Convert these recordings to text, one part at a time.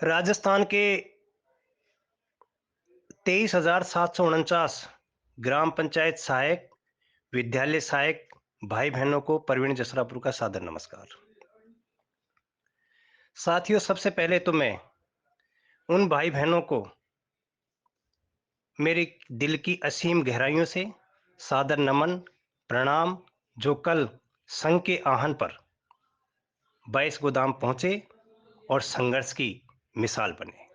राजस्थान के 23,749 ग्राम पंचायत सहायक, विद्यालय सहायक भाई बहनों को प्रवीण जसरापुर का सादर नमस्कार। साथियों, सबसे पहले तो मैं उन भाई बहनों को मेरे दिल की असीम गहराइयों से सादर नमन, प्रणाम, जो कल संघ के आहन पर 22 गोदाम पहुंचे और संघर्ष की मिसाल बने।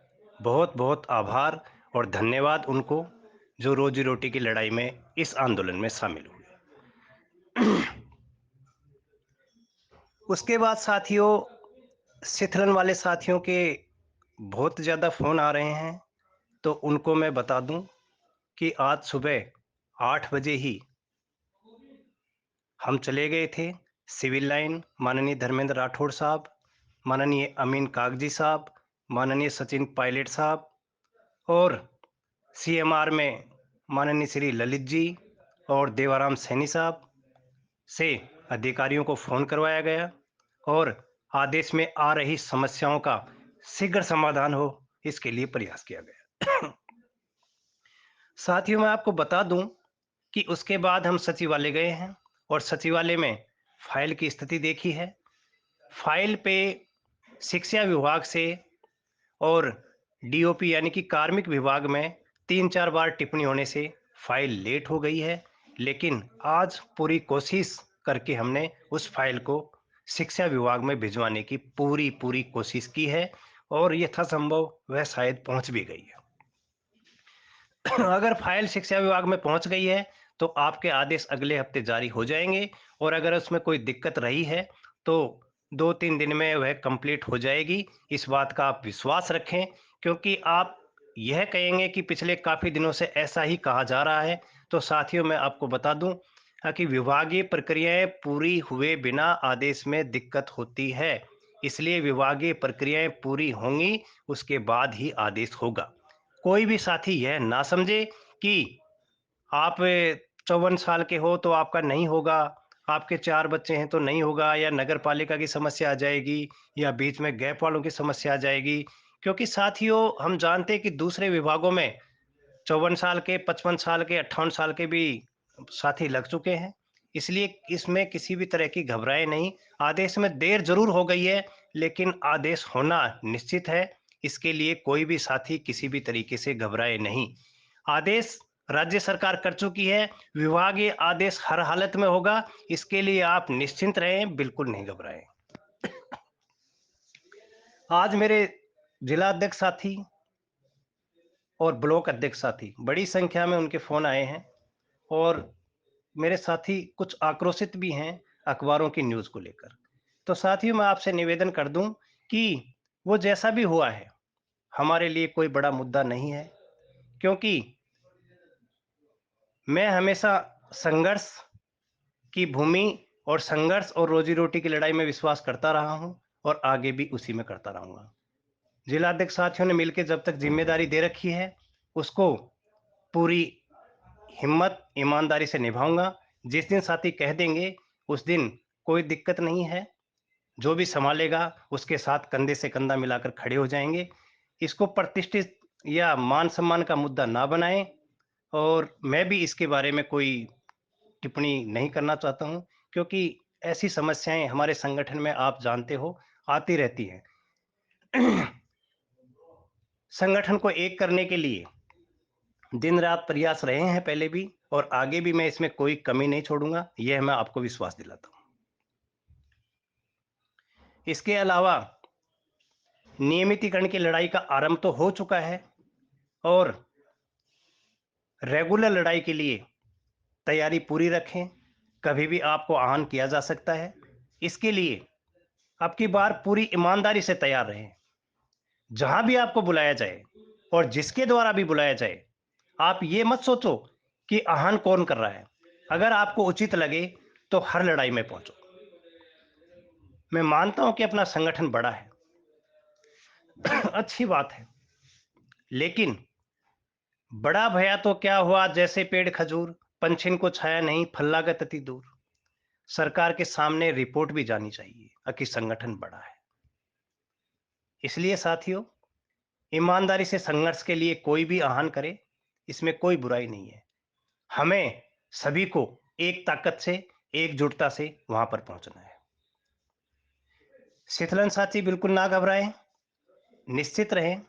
बहुत बहुत आभार और धन्यवाद उनको, जो रोजी रोटी की लड़ाई में इस आंदोलन में शामिल हुए। उसके बाद साथियों, शिथिलन वाले साथियों के बहुत ज़्यादा फ़ोन आ रहे हैं, तो उनको मैं बता दूं कि आज सुबह 8 बजे ही हम चले गए थे सिविल लाइन, माननीय धर्मेंद्र राठौड़ साहब, माननीय अमीन कागजी साहब, माननीय सचिन पायलट साहब और सीएमआर में माननीय श्री ललित जी और देवाराम सैनी साहब से अधिकारियों को फ़ोन करवाया गया और आदेश में आ रही समस्याओं का शीघ्र समाधान हो, इसके लिए प्रयास किया गया। साथियों, मैं आपको बता दूं कि उसके बाद हम सचिवालय गए हैं और सचिवालय में फाइल की स्थिति देखी है। फाइल पे शिक्षा विभाग से और डीओपी यानी कि कार्मिक विभाग में 3-4 बार टिप्पणी होने से फाइल लेट हो गई है, लेकिन आज पूरी कोशिश करके हमने उस फाइल को शिक्षा विभाग में भिजवाने की पूरी पूरी कोशिश की है और यथासंभव वह शायद पहुंच भी गई है। अगर फाइल शिक्षा विभाग में पहुंच गई है तो आपके आदेश अगले हफ्ते जारी हो जाएंगे और अगर उसमें कोई दिक्कत रही है तो 2-3 दिन में वह कंप्लीट हो जाएगी। इस बात का आप विश्वास रखें, क्योंकि आप यह कहेंगे कि पिछले काफ़ी दिनों से ऐसा ही कहा जा रहा है। तो साथियों, मैं आपको बता दूं कि विभागीय प्रक्रियाएं पूरी हुए बिना आदेश में दिक्कत होती है, इसलिए विभागीय प्रक्रियाएं पूरी होंगी, उसके बाद ही आदेश होगा। कोई भी साथी यह ना समझे कि आप 54 साल के हो तो आपका नहीं होगा, आपके 4 बच्चे हैं तो नहीं होगा, या नगर पालिका की समस्या आ जाएगी, या बीच में गैप वालों की समस्या आ जाएगी। क्योंकि साथियों, हम जानते हैं कि दूसरे विभागों में 54 साल के, 55 साल के, 58 साल के भी साथी लग चुके हैं। इसलिए इसमें किसी भी तरह की घबराए नहीं। आदेश में देर जरूर हो गई है, लेकिन आदेश होना निश्चित है। इसके लिए कोई भी साथी किसी भी तरीके से घबराए नहीं। आदेश राज्य सरकार कर चुकी है, विभागीय आदेश हर हालत में होगा, इसके लिए आप निश्चिंत रहें, बिल्कुल नहीं घबराएं। आज मेरे जिला अध्यक्ष साथी और ब्लॉक अध्यक्ष साथी बड़ी संख्या में उनके फोन आए हैं और मेरे साथी कुछ आक्रोशित भी हैं अखबारों की न्यूज़ को लेकर। तो साथियों, मैं आपसे निवेदन कर दूं कि वो जैसा भी हुआ है, हमारे लिए कोई बड़ा मुद्दा नहीं है, क्योंकि मैं हमेशा संघर्ष की भूमि और संघर्ष और रोजी-रोटी की लड़ाई में विश्वास करता रहा हूं और आगे भी उसी में करता रहूंगा। जिलाध्यक्ष साथियों ने मिलकर जब तक जिम्मेदारी दे रखी है, उसको पूरी हिम्मत, ईमानदारी से निभाऊंगा। जिस दिन साथी कह देंगे, उस दिन कोई दिक्कत नहीं है। जो भी संभालेगा, उसके साथ कंधे से कंधा मिलाकर खड़े हो जाएंगे। इसको प्रतिष्ठित या मान-सम्मान का मुद्दा ना बनाएं और मैं भी इसके बारे में कोई टिप्पणी नहीं करना चाहता हूं, क्योंकि ऐसी समस्याएं हमारे संगठन में आप जानते हो आती रहती हैं। संगठन को एक करने के लिए दिन रात प्रयास रहे हैं पहले भी, और आगे भी मैं इसमें कोई कमी नहीं छोड़ूंगा, यह मैं आपको विश्वास दिलाता हूं। इसके अलावा नियमितीकरण की लड़ाई का आरंभ तो हो चुका है और रेगुलर लड़ाई के लिए तैयारी पूरी रखें। कभी भी आपको आहन किया जा सकता है। इसके लिए अब की बार पूरी ईमानदारी से तैयार रहें। जहां भी आपको बुलाया जाए और जिसके द्वारा भी बुलाया जाए, आप ये मत सोचो कि आहन कौन कर रहा है। अगर आपको उचित लगे तो हर लड़ाई में पहुंचो। मैं मानता हूं कि अपना संगठन बड़ा है, अच्छी बात है, लेकिन बड़ा भया तो क्या हुआ, जैसे पेड़ खजूर, पंछिन को छाया नहीं, फल लागत अति दूर। सरकार के सामने रिपोर्ट भी जानी चाहिए कि संगठन बड़ा है। इसलिए साथियों, ईमानदारी से संघर्ष के लिए कोई भी आह्वान करे, इसमें कोई बुराई नहीं है। हमें सभी को एक ताकत से, एकजुटता से वहां पर पहुंचना है। शीतलन साथी बिल्कुल ना घबराएं, निश्चित रहें।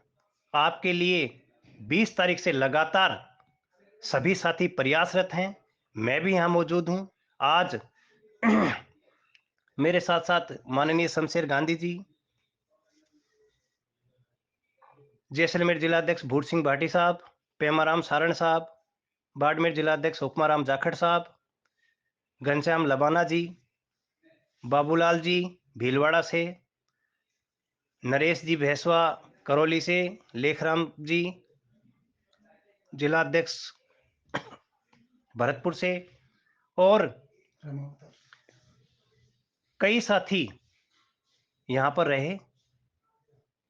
आपके लिए 20 तारीख से लगातार सभी साथी प्रयासरत हैं। मैं भी यहाँ मौजूद हूँ। आज मेरे साथ-साथ माननीय शमशेर गांधी जी, जैसलमेर जिलाध्यक्ष भूट सिंह भाटी साहब, पेमाराम सारण साहब, बाड़मेर जिलाध्यक्ष हुक्माराम जाखड़ साहब, घनश्याम लबाना जी, बाबूलाल जी भीलवाड़ा से, नरेश जी भैसवा करौली से, लेखराम जी जिलाध्यक्ष भरतपुर से, और कई साथी यहाँ पर रहे।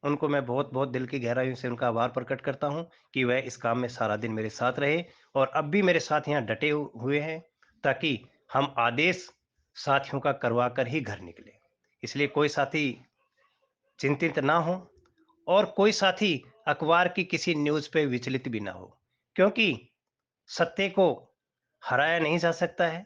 उनको मैं बहुत बहुत दिल की गहराइयों से उनका आभार प्रकट करता हूँ कि वह इस काम में सारा दिन मेरे साथ रहे और अब भी मेरे साथ यहाँ डटे हुए हैं, ताकि हम आदेश साथियों का करवा कर ही घर निकले। इसलिए कोई साथी चिंतित ना हो और कोई साथी अखबार की किसी न्यूज़ पे विचलित भी ना हो, क्योंकि सत्य को हराया नहीं जा सकता है।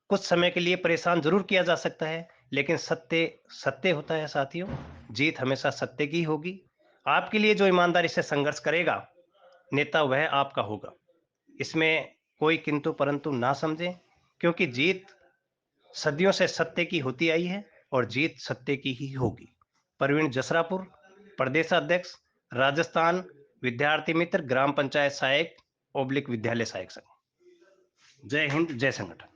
कुछ समय के लिए परेशान जरूर किया जा सकता है, लेकिन सत्य सत्य होता है साथियों। जीत हमेशा सत्य की होगी। आपके लिए जो ईमानदारी से संघर्ष करेगा, नेता वह आपका होगा। इसमें कोई किंतु परंतु ना समझें, क्योंकि जीत सदियों से सत्य की होती आई है और जीत सत्य की ही होगी। प्रवीण जसरापुर, प्रदेशाध्यक्ष, राजस्थान विद्यार्थी मित्र, ग्राम पंचायत सहायक ओब्लिक विद्यालय सहायक संघ। जय हिंद, जय संगठन।